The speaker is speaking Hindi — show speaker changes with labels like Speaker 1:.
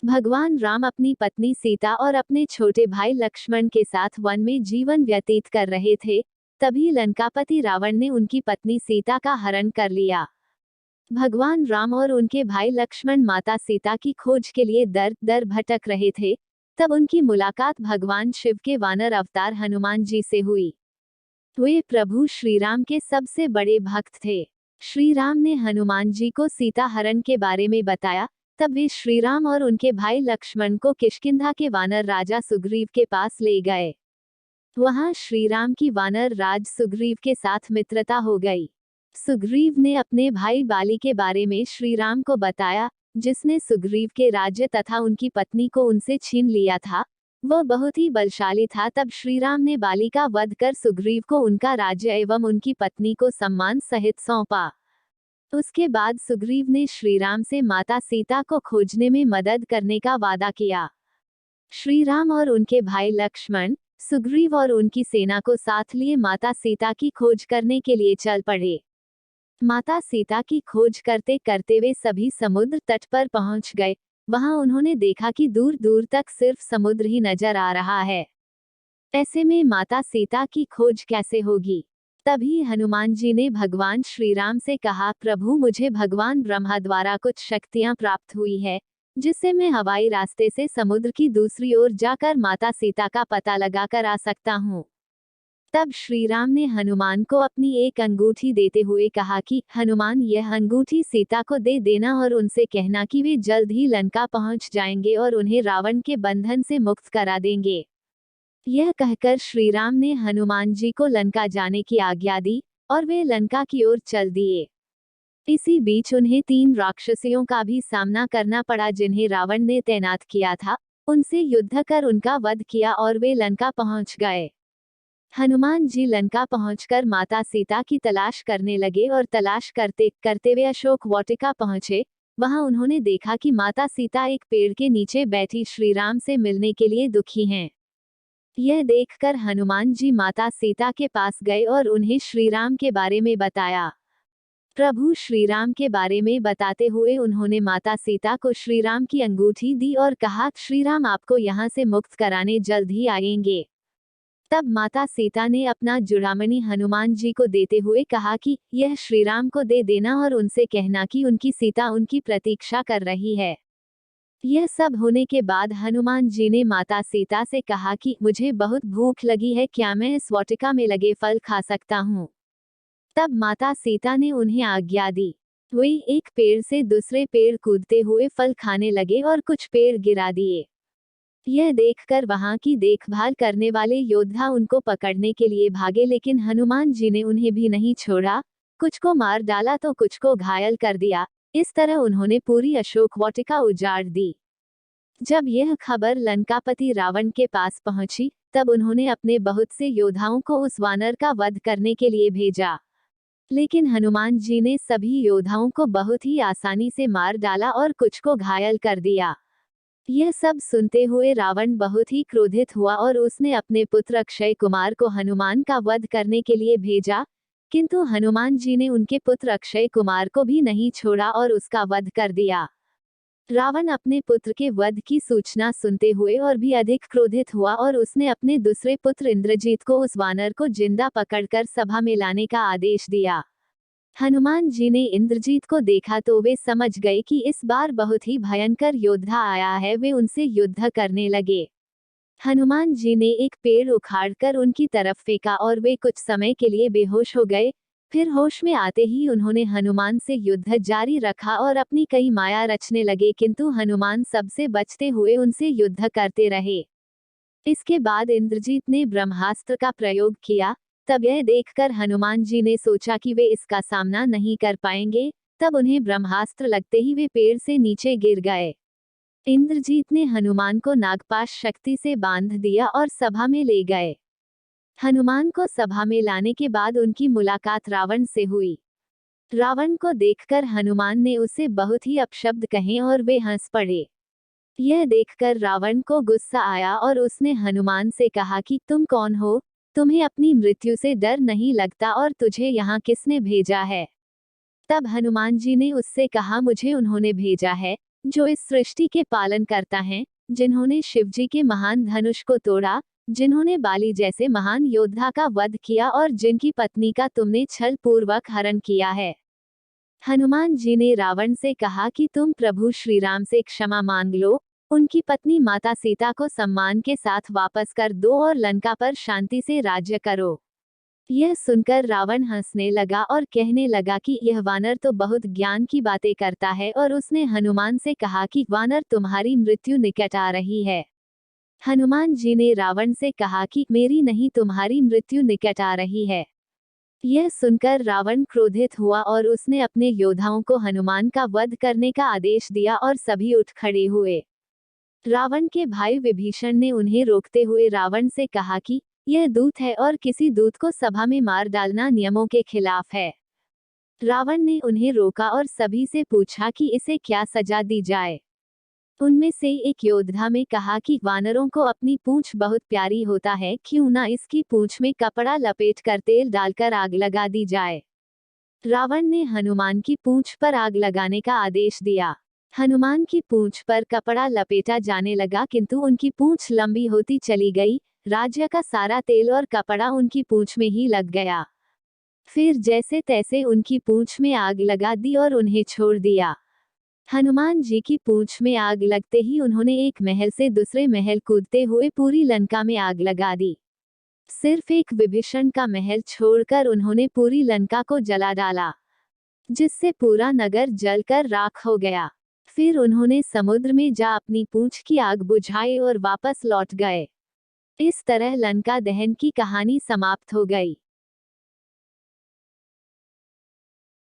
Speaker 1: भगवान राम अपनी पत्नी सीता और अपने छोटे भाई लक्ष्मण के साथ वन में जीवन व्यतीत कर रहे थे, तभी लंकापति रावण ने उनकी पत्नी सीता का हरण कर लिया। भगवान राम और उनके भाई लक्ष्मण माता सीता की खोज के लिए दर दर भटक रहे थे, तब उनकी मुलाकात भगवान शिव के वानर अवतार हनुमान जी से हुई। वे प्रभु श्रीराम के सबसे बड़े भक्त थे। श्री राम ने हनुमान जी को सीता हरण के बारे में बताया, तब वे श्रीराम और उनके भाई लक्ष्मण को किष्किंधा के वानर राजा सुग्रीव के पास ले गए। वहां श्रीराम की वानर राज सुग्रीव के साथ मित्रता हो गई। सुग्रीव ने अपने भाई बाली के बारे में श्रीराम को बताया, जिसने सुग्रीव के राज्य तथा उनकी पत्नी को उनसे छीन लिया था। वह बहुत ही बलशाली था। तब श्रीराम ने बाली का वध कर सुग्रीव को उनका राज्य एवं उनकी पत्नी को सम्मान सहित सौंपा। उसके बाद सुग्रीव ने श्रीराम से माता सीता को खोजने में मदद करने का वादा किया। श्रीराम और उनके भाई लक्ष्मण, सुग्रीव और उनकी सेना को साथ लिए माता सीता की खोज करने के लिए चल पड़े। माता सीता की खोज करते करते वे सभी समुद्र तट पर पहुंच गए। वहां उन्होंने देखा कि दूर दूर तक सिर्फ समुद्र ही नजर आ रहा है। ऐसे में माता सीता की खोज कैसे होगी? तभी हनुमान जी ने भगवान श्रीराम से कहा, प्रभु मुझे भगवान ब्रह्मा द्वारा कुछ शक्तियां प्राप्त हुई है, जिससे मैं हवाई रास्ते से समुद्र की दूसरी ओर जाकर माता सीता का पता लगाकर आ सकता हूँ। तब श्रीराम ने हनुमान को अपनी एक अंगूठी देते हुए कहा कि हनुमान, यह अंगूठी सीता को दे देना और उनसे कहना कि वे जल्द ही लंका पहुंच जाएंगे और उन्हें रावण के बंधन से मुक्त करा देंगे। यह कहकर श्रीराम ने हनुमान जी को लंका जाने की आज्ञा दी और वे लंका की ओर चल दिए। इसी बीच उन्हें 3 राक्षसियों का भी सामना करना पड़ा, जिन्हें रावण ने तैनात किया था। उनसे युद्ध कर उनका वध किया और वे लंका पहुंच गए। हनुमान जी लंका पहुंचकर माता सीता की तलाश करने लगे और तलाश करते करते वे अशोक वाटिका पहुंचे। वहां उन्होंने देखा कि माता सीता एक पेड़ के नीचे बैठी श्रीराम से मिलने के लिए दुखी हैं। यह देखकर हनुमान जी माता सीता के पास गए और उन्हें श्रीराम के बारे में बताया। प्रभु श्रीराम के बारे में बताते हुए उन्होंने माता सीता को श्रीराम की अंगूठी दी और कहा, श्रीराम आपको यहाँ से मुक्त कराने जल्द ही आएंगे। तब माता सीता ने अपना जुड़ामणि हनुमान जी को देते हुए कहा कि यह श्रीराम को दे देना और उनसे कहना कि उनकी सीता उनकी प्रतीक्षा कर रही है। यह सब होने के बाद हनुमान जी ने माता सीता से कहा कि मुझे बहुत भूख लगी है, क्या मैं इस वाटिका में लगे फल खा सकता हूँ? तब माता सीता ने उन्हें आज्ञा दी। वे एक पेड़ से दूसरे पेड़ कूदते हुए फल खाने लगे और कुछ पेड़ गिरा दिए। यह देखकर वहां की देखभाल करने वाले योद्धा उनको पकड़ने के लिए भागे, लेकिन हनुमान जी ने उन्हें भी नहीं छोड़ा। कुछ को मार डाला तो कुछ को घायल कर दिया। इस तरह उन्होंने पूरी अशोक वाटिका उजाड़ दी। जब यह खबर लंकापति रावण के पास पहुंची, तब उन्होंने अपने बहुत से योद्धाओं को उस वानर का वध करने के लिए भेजा, लेकिन हनुमान जी ने सभी योद्धाओं को बहुत ही आसानी से मार डाला और कुछ को घायल कर दिया। यह सब सुनते हुए रावण बहुत ही क्रोधित हुआ और उसने अपने पुत्र अक्षय कुमार को हनुमान का वध करने के लिए भेजा, किंतु हनुमान जी ने उनके पुत्र अक्षय कुमार को भी नहीं छोड़ा और उसका वध कर दिया। रावण अपने पुत्र के वध की सूचना सुनते हुए और भी अधिक क्रोधित हुआ और उसने अपने दूसरे पुत्र इंद्रजीत को उस वानर को जिंदा पकड़कर सभा में लाने का आदेश दिया। हनुमान जी ने इंद्रजीत को देखा तो वे समझ गए कि इस बार बहुत ही भयंकर योद्धा आया है। वे उनसे युद्ध करने लगे। हनुमान जी ने एक पेड़ उखाड़कर उनकी तरफ फेंका और वे कुछ समय के लिए बेहोश हो गए। फिर होश में आते ही उन्होंने हनुमान से युद्ध जारी रखा और अपनी कई माया रचने लगे, किंतु हनुमान सबसे बचते हुए उनसे युद्ध करते रहे। इसके बाद इंद्रजीत ने ब्रह्मास्त्र का प्रयोग किया। तब यह देखकर हनुमान जी ने सोचा कि वे इसका सामना नहीं कर पाएंगे। तब उन्हें ब्रह्मास्त्र लगते ही वे पेड़ से नीचे गिर गए। इंद्रजीत ने हनुमान को नागपाश शक्ति से बांध दिया और सभा में ले गए। हनुमान को सभा में लाने के बाद उनकी मुलाकात रावण से हुई। रावण को देखकर हनुमान ने उससे बहुत ही अपशब्द कहे और वे हंस पड़े। यह देखकर रावण को गुस्सा आया और उसने हनुमान से कहा कि तुम कौन हो? तुम्हें अपनी मृत्यु से डर नहीं लगता और तुझे यहाँ किसने भेजा है? तब हनुमान जी ने उससे कहा, मुझे उन्होंने भेजा है, जो इस सृष्टि के पालन करता है, जिन्होंने शिवजी के महान धनुष को तोड़ा, जिन्होंने बाली जैसे महान योद्धा का वध किया और जिनकी पत्नी का तुमने छल पूर्वक हरण किया है। हनुमान जी ने रावण से कहा कि तुम प्रभु श्री राम से क्षमा मांग लो, उनकी पत्नी माता सीता को सम्मान के साथ वापस कर दो और लंका पर शांति से राज्य करो। यह सुनकर रावण हंसने लगा और कहने लगा कि यह वानर तो बहुत ज्ञान की बातें करता है, और उसने हनुमान से कहा कि वानर तुम्हारी मृत्यु निकट आ रही है। हनुमान जी ने रावण से कहा कि मेरी नहीं, तुम्हारी मृत्यु निकट आ रही है। यह सुनकर रावण क्रोधित हुआ और उसने अपने योद्धाओं को हनुमान का वध करने का आदेश दिया और सभी उठ खड़े हुए। रावण के भाई विभीषण ने उन्हें रोकते हुए रावण से कहा कि यह दूत है और किसी दूत को सभा में मार डालना नियमों के खिलाफ है। रावण ने उन्हें रोका और सभी से पूछा कि इसे क्या सजा दी जाए। उनमें से एक योद्धा में कहा कि वानरों को अपनी पूंछ बहुत प्यारी होता है, क्यों ना इसकी पूंछ में कपड़ा लपेट कर तेल डालकर आग लगा दी जाए। रावण ने हनुमान की पूंछ पर आग लगाने का आदेश दिया। हनुमान की पूंछ पर कपड़ा लपेटा जाने लगा, किंतु उनकी पूंछ लंबी होती चली गई। राज्य का सारा तेल और कपड़ा उनकी पूंछ में ही लग गया। फिर जैसे तैसे उनकी पूंछ में आग लगा दी और उन्हें छोड़ दिया। हनुमान जी की पूंछ में आग लगते ही उन्होंने एक महल से दूसरे महल कूदते हुए पूरी लंका में आग लगा दी। सिर्फ एक विभीषण का महल छोड़कर उन्होंने पूरी लंका को जला डाला, जिससे पूरा नगर जलकर राख हो गया। फिर उन्होंने समुद्र में जा अपनी पूंछ की आग बुझाई और वापस लौट गए। इस तरह लंका दहन की कहानी समाप्त हो गई।